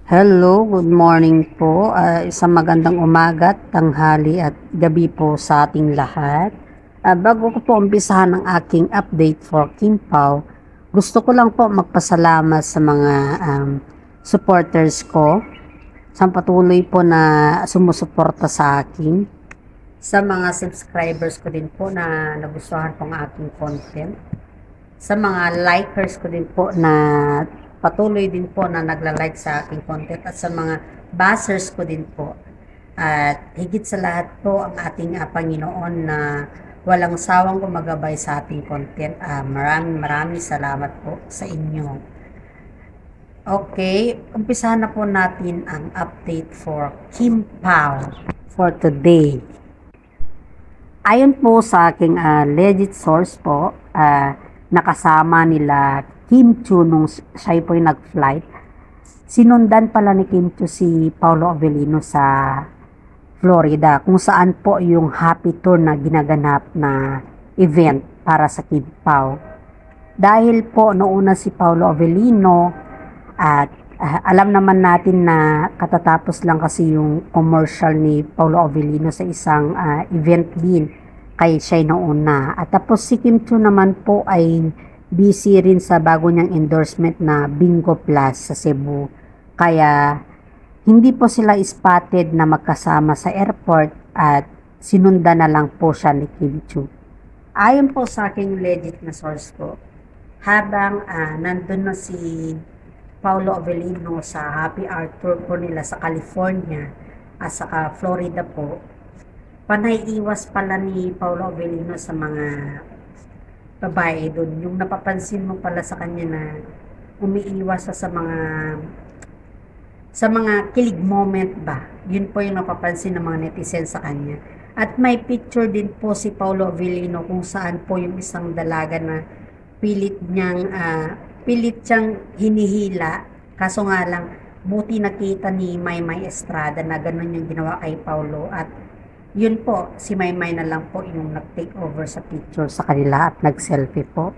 Hello, good morning po. Isang magandang umaga, tanghali at gabi po sa ating lahat. Bago ko po umpisahan ang aking update for Kim Pao, gusto ko lang po magpasalamat sa mga supporters ko, sa patuloy po na sumusuporta sa akin, sa mga subscribers ko din po na nagustuhan po ang aking content, sa mga likers ko din po na patuloy din po na nagla-like sa aking content at sa mga buzzers ko din po. At higit sa lahat po ang ating Panginoon na walang sawang gumagabay sa ating content. Maraming salamat po sa inyo. Okay, umpisahan na po natin ang update for Kim Pao for today. Ayon po sa aking legit source po, nakasama nila Kim Chiu nung siya po yung nag-flight. Sinundan pala ni Kim Chiu si Paolo Avellino sa Florida, kung saan po yung happy tour na ginaganap na event para sa Kim Pao. Dahil po noona si Paolo Avellino at alam naman natin na katatapos lang kasi yung commercial ni Paolo Avellino sa isang event din kay siya noona. At tapos si Kim Chiu naman po ay busy rin sa bago niyang endorsement na Bingo Plus sa Cebu. Kaya hindi po sila spotted na magkasama sa airport at sinundan na lang po siya ni Kim Chiu. Ayon po sa aking legit na source po, habang nandun na si Paolo Avellino sa Happy Hour Tour po nila sa California at saka Florida po, panay iwas pala ni Paolo Avellino sa mga babae doon. Yung napapansin mo pala sa kanya na umiiwas sa mga kilig moment ba. Yun po yung napapansin ng mga netizen sa kanya. At may picture din po si Paolo Avellino kung saan po yung isang dalaga na pilit siyang hinihila. Kaso nga lang, buti nakita ni Maymay Estrada na ganun yung ginawa kay Paolo. At yun po, si Maymay na lang po yung nag-take over sa picture sa kanila at nag-selfie po.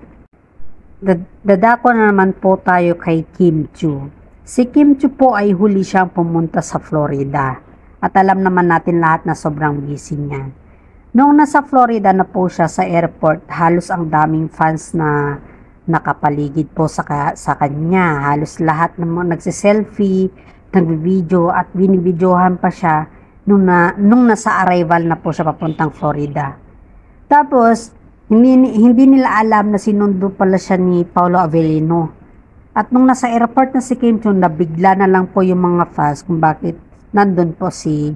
Dadako na naman po tayo kay Kim Chiu. Si Kim Chiu po ay huli siyang pumunta sa Florida. At alam naman natin lahat na sobrang busy niya. Noong nasa Florida na po siya sa airport, halos ang daming fans na nakapaligid po sa kanya. Halos lahat naman nagsiselfie, nagbi-video at binibidyohan pa siya nung nasa arrival na po siya papuntang Florida. Tapos, hindi nila alam na sinundo pala siya ni Paolo Avellino. At nung nasa airport na si Kim Chiu, nabigla na lang po yung mga fans kung bakit nandun po si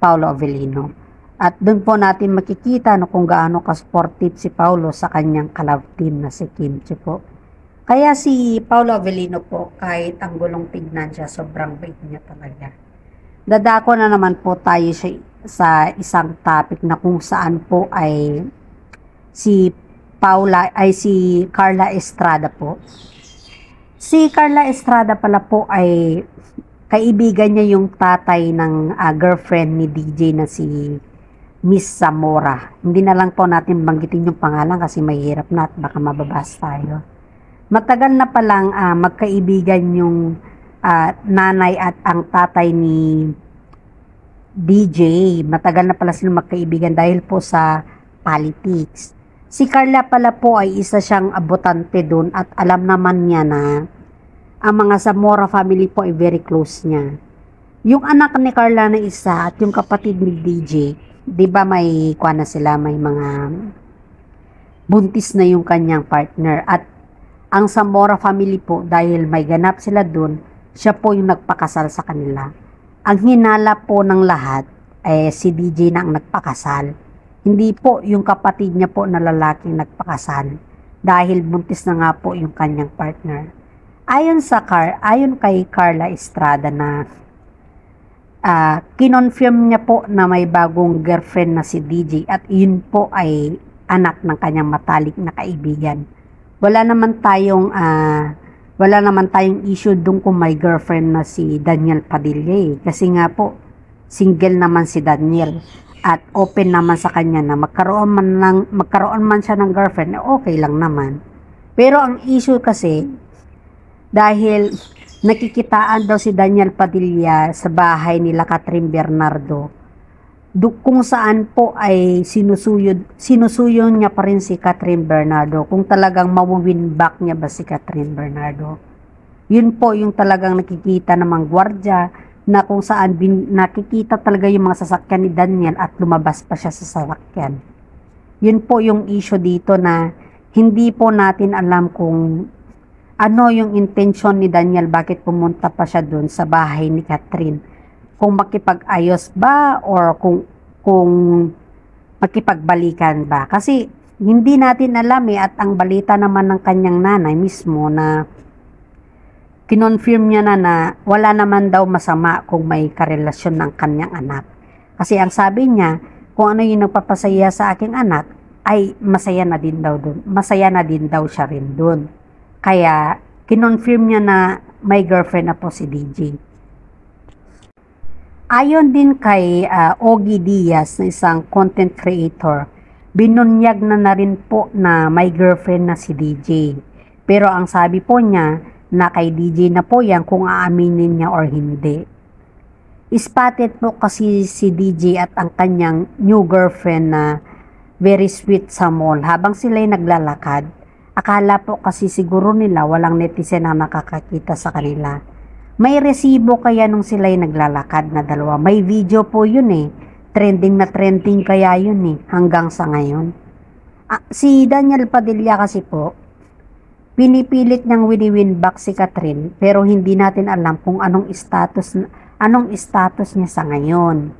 Paolo Avellino. At doon po natin makikita kung gaano ka-sportive si Paolo sa kanyang ka-love team na si Kim Chiu po. Kaya si Paolo Avellino po, kahit ang gulong tignan siya, sobrang bait niya talaga. Dadako na naman po tayo sa isang topic na kung saan po ay si Carla Estrada po. Si Carla Estrada pala po ay kaibigan niya yung tatay ng girlfriend ni DJ na si Miss Zamora. Hindi na lang po natin banggitin yung pangalan kasi mahirap na at baka mababas tayo. Matagal na palang magkaibigan yung nanay at ang tatay ni DJ. Matagal na pala silang magkaibigan dahil po sa politics. Si Carla pala po ay isa siyang abotante doon at alam naman niya na ang mga Zamora family po ay very close niya. Yung anak ni Carla na isa at yung kapatid ni DJ, di ba may kuha na sila, may mga buntis na yung kanyang partner. At ang Zamora family po, dahil may ganap sila doon, siya po yung nagpakasal sa kanila. Ang hinala po ng lahat si DJ na ang nagpakasal. Hindi po yung kapatid niya po na lalaking nagpakasal dahil buntis na nga po yung kanyang partner. Ayon kay Carla Estrada na kinonfirm niya po na may bagong girlfriend na si DJ at yun po ay anak ng kanyang matalik na kaibigan. Wala naman tayong issue dun kung may girlfriend na si Daniel Padilla kasi nga po single naman si Daniel at open naman sa kanya na magkaroon man siya ng girlfriend, okay lang naman. Pero ang issue kasi dahil nakikitaan daw si Daniel Padilla sa bahay nila Catherine Bernardo. Kung saan po ay sinusuyo niya pa rin si Catherine Bernardo kung talagang mawawin back niya ba si Catherine Bernardo. Yun po yung talagang nakikita ng mga gwardya na kung saan nakikita talaga yung mga sasakyan ni Daniel at lumabas pa siya sa sasakyan. Yun po yung issue dito na hindi po natin alam kung ano yung intensyon ni Daniel, bakit pumunta pa siya dun sa bahay ni Catherine. Kung makipag-ayos ba or kung makipagbalikan ba. Kasi hindi natin alam at ang balita naman ng kanyang nanay mismo na kinonfirm niya na wala naman daw masama kung may karelasyon ng kanyang anak. Kasi ang sabi niya, kung ano yung nagpapasaya sa aking anak, ay masaya na din daw dun. Masaya na din daw siya rin dun. Kaya kinonfirm niya na may girlfriend na po si DJ. Ayon din kay Ogie Diaz na isang content creator, binunyag na rin po na may girlfriend na si DJ. Pero ang sabi po niya na kay DJ na po yan kung aaminin niya or hindi. Spotted po kasi si DJ at ang kanyang new girlfriend na very sweet sa mall habang sila'y naglalakad. Akala po kasi siguro nila walang netizen na nakakakita sa kanila. May resibo kaya nung sila'y naglalakad na dalawa. May video po yun Trending na trending kaya yun hanggang sa ngayon. Si Daniel Padilla kasi po, pinipilit niyang wini-win back si Catherine pero hindi natin alam kung anong status niya sa ngayon.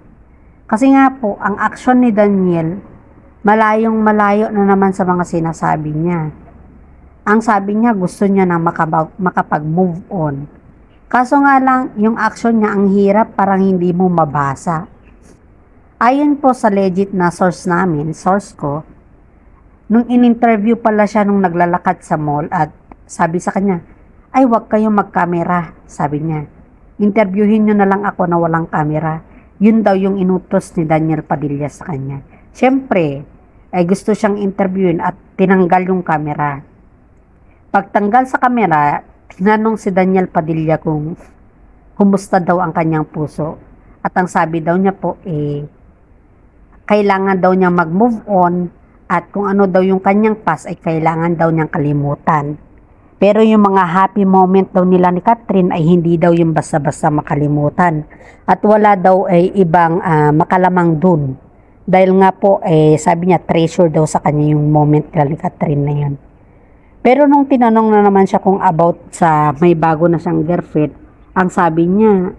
Kasi nga po, ang aksyon ni Daniel, malayong malayo na naman sa mga sinasabi niya. Ang sabi niya, gusto niya na makapag-move on. Kaso nga lang, yung action niya ang hirap, parang hindi mo mabasa. Ayon po sa legit na source namin, source ko, nung in-interview pala siya nung naglalakad sa mall at sabi sa kanya, ay wag kayong mag-camera, sabi niya. Interviewin nyo na lang ako na walang camera. Yun daw yung inutos ni Daniel Padilla sa kanya. Siyempre, ay gusto siyang interviewin at tinanggal yung camera. Pagtanggal sa camera, tinanong si Daniel Padilla kung kumusta daw ang kanyang puso. At ang sabi daw niya po, kailangan daw niya mag-move on at kung ano daw yung kanyang past ay kailangan daw niyang kalimutan. Pero yung mga happy moment daw nila ni Catherine ay hindi daw yung basta-basta makalimutan. At wala daw ay ibang makalamang dun. Dahil nga po, sabi niya, treasure daw sa kanya yung moment nila ni Catherine na yun. Pero nung tinanong na naman siya kung about sa may bago na siyang girlfriend, ang sabi niya,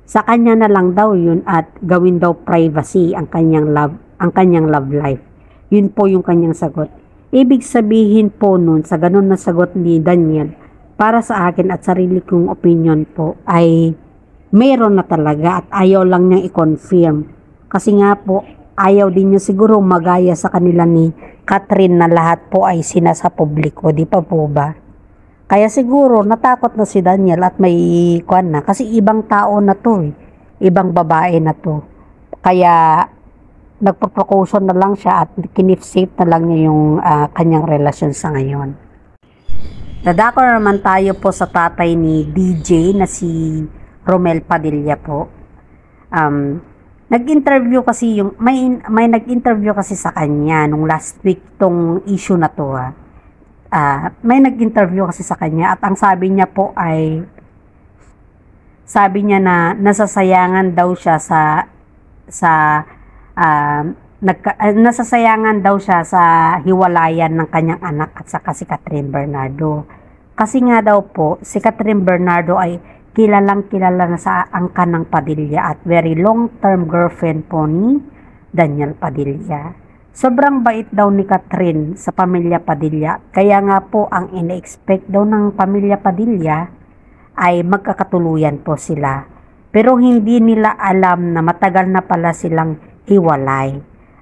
sa kanya na lang daw yun at gawin daw privacy ang kanyang love life. Yun po yung kanyang sagot. Ibig sabihin po nun sa ganun na sagot ni Daniel, para sa akin at sarili kong opinion po ay meron na talaga at ayaw lang niyang i-confirm. Kasi nga po, ayaw din niya siguro magaya sa kanila ni Catherine na lahat po ay sinasa publiko, di pa po ba? Kaya siguro natakot na si Daniel at may kuwan na kasi ibang tao na to ibang babae na to. Kaya nagpo-precaution na lang siya at kinip safe na lang niya yung kanyang relasyon sa ngayon. Dadako naman tayo po sa tatay ni DJ na si Romel Padilla po. Nag-interview kasi may nag-interview kasi sa kanya nung last week tong issue na to may nag-interview kasi sa kanya at ang sabi niya po ay sabi niya na nasasayangan daw siya nasasayangan daw siya sa hiwalayan ng kanyang anak at saka si Catherine Bernardo. Kasi nga daw po si Catherine Bernardo ay kilalang kilala na sa angkan ng Padilla at very long-term girlfriend po ni Daniel Padilla. Sobrang bait daw ni Catherine sa pamilya Padilla, kaya nga po ang ina-expect daw ng pamilya Padilla ay magkakatuluyan po sila. Pero hindi nila alam na matagal na pala silang hiwalay.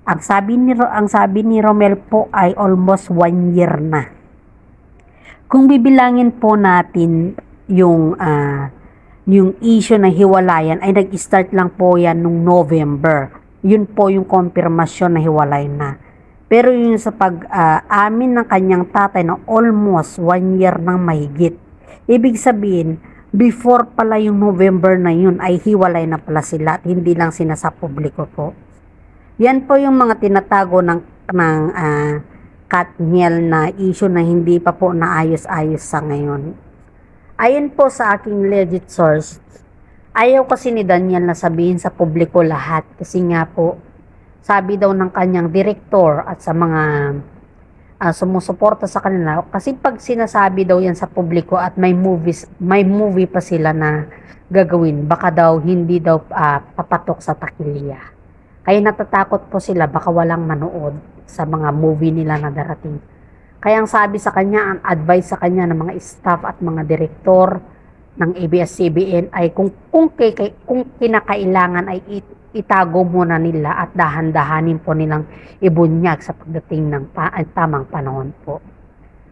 Ang sabi ni Romel po ay almost 1 year na. Kung bibilangin po natin yung issue ng hiwalayan ay nag-start lang po yan nung November. Yun po yung konfirmasyon na hiwalay na. Pero yun sa pag-amin ng kanyang tatay na almost 1 year nang mahigit, Ibig sabihin, before pala yung November na yun ay hiwalay na pala sila at hindi lang sinasa publiko po. Yan po yung mga tinatago ng Katniel na issue na hindi pa po naayos-ayos sa ngayon. Ayon po sa aking legit source, ayaw kasi ni Daniel na sabihin sa publiko lahat kasi nga po, sabi daw ng kanyang direktor at sa mga sumusuporta sa kanila, kasi pag sinasabi daw yan sa publiko at may movie pa sila na gagawin, baka daw hindi daw papatok sa takilya. Kaya natatakot po sila baka walang manood sa mga movie nila na darating. Kaya ang sabi sa kanya, ang advice sa kanya ng mga staff at mga direktor ng ABS-CBN ay kung kinakailangan ay itago muna nila at dahan-dahanin po nilang ibunyag sa pagdating ng tamang panahon po.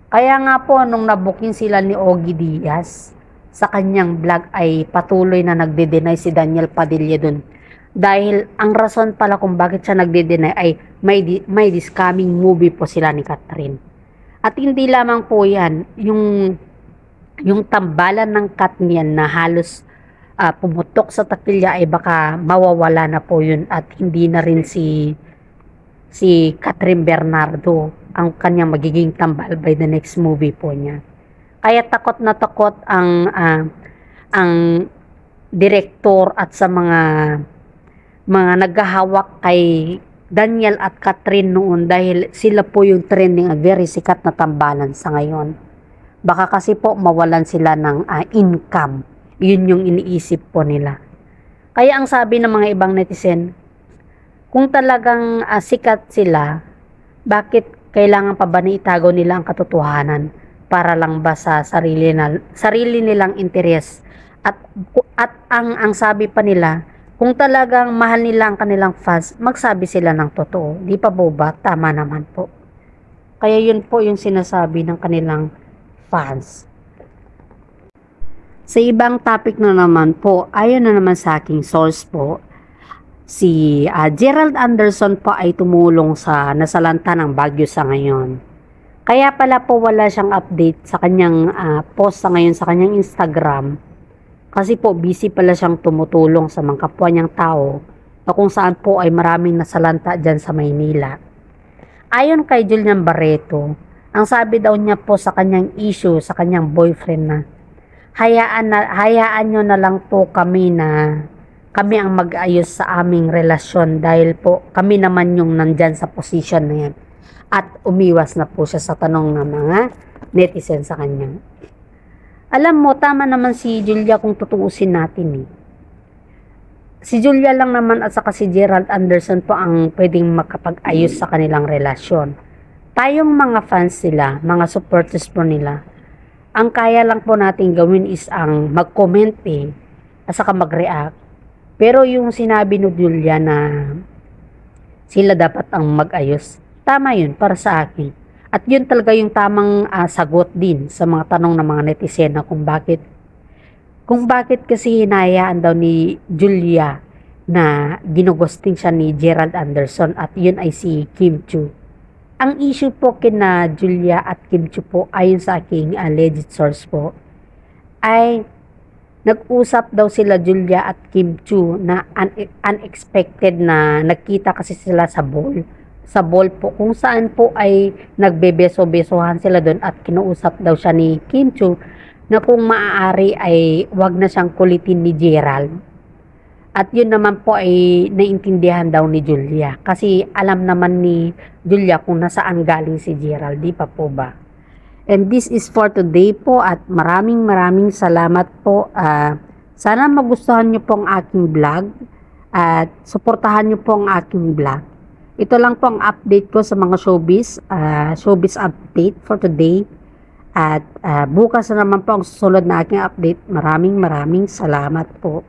Kaya nga po nung nabuking sila ni Ogie Diaz sa kanyang vlog ay patuloy na nagde-deny si Daniel Padilla dun. Dahil ang rason pala kung bakit siya nagde-deny ay may this coming movie po sila ni Catherine. At hindi lamang po yan, yung tambalan ng Katniel na halos pumutok sa takilya ay baka mawawala na po yun at hindi na rin si Catherine Bernardo ang kanyang magiging tambal by the next movie po niya. Kaya takot na takot ang direktor at sa mga naghahawak kay Daniel at Catherine noon dahil sila po yung trending at very sikat na tambalan sa ngayon. Baka kasi po mawalan sila ng income. Yun yung iniisip po nila. Kaya ang sabi ng mga ibang netizen, kung talagang sikat sila, bakit kailangan pa ba na itago nila ang katotohanan para lang ba sa sarili nilang interes? At ang sabi pa nila, kung talagang mahal nila ang kanilang fans, magsabi sila ng totoo. Di pa po ba? Tama naman po. Kaya yun po yung sinasabi ng kanilang fans. Sa ibang topic na naman po, ayon na naman sa aking source po, si Gerald Anderson po ay tumulong sa nasalanta ng bagyo sa ngayon. Kaya pala po wala siyang update sa kanyang post sa ngayon sa kanyang Instagram. Kasi po busy pala siyang tumutulong sa mga kapwa niyang tao na kung saan po ay maraming nasalanta dyan sa Maynila. Ayon kay Julian Barreto, ang sabi daw niya po sa kanyang issue sa kanyang boyfriend na hayaan nyo na lang po kami ang mag-ayos sa aming relasyon dahil po kami naman yung nandyan sa position na yan. At umiwas na po siya sa tanong ng mga netizen sa kanya. Alam mo, tama naman si Julia kung tutuusin natin . Si Julia lang naman at saka si Gerald Anderson po ang pwedeng makapag-ayos sa kanilang relasyon. Tayong mga fans nila, mga supporters po nila, ang kaya lang po natin gawin is ang mag-comment at saka mag-react. Pero yung sinabi ni Julia na sila dapat ang mag-ayos, tama yun para sa akin. At yun talaga yung tamang sagot din sa mga tanong ng mga netizen na kung bakit kasi hinayaan daw ni Julia na ginugusting siya ni Gerald Anderson at yun ay si Kim Chiu. Ang issue po kina Julia at Kim Chiu po ayon sa aking legit source po ay nag-usap daw sila Julia at Kim Chiu na unexpected na nagkita kasi sila sa ball po kung saan po ay nagbebeso-besohan sila doon at kinuusap daw siya ni Kim Chiu na kung maaari ay wag na siyang kulitin ni Gerald. At yun naman po ay naintindihan daw ni Julia. Kasi alam naman ni Julia kung nasaan galing si Gerald. Di pa po ba? And this is for today po. At maraming salamat po. Sana magustuhan nyo po ang aking vlog. At suportahan nyo po ang aking vlog. Ito lang po ang update ko sa mga showbiz update for today. At bukas na naman po ang susunod na aking update. Maraming salamat po.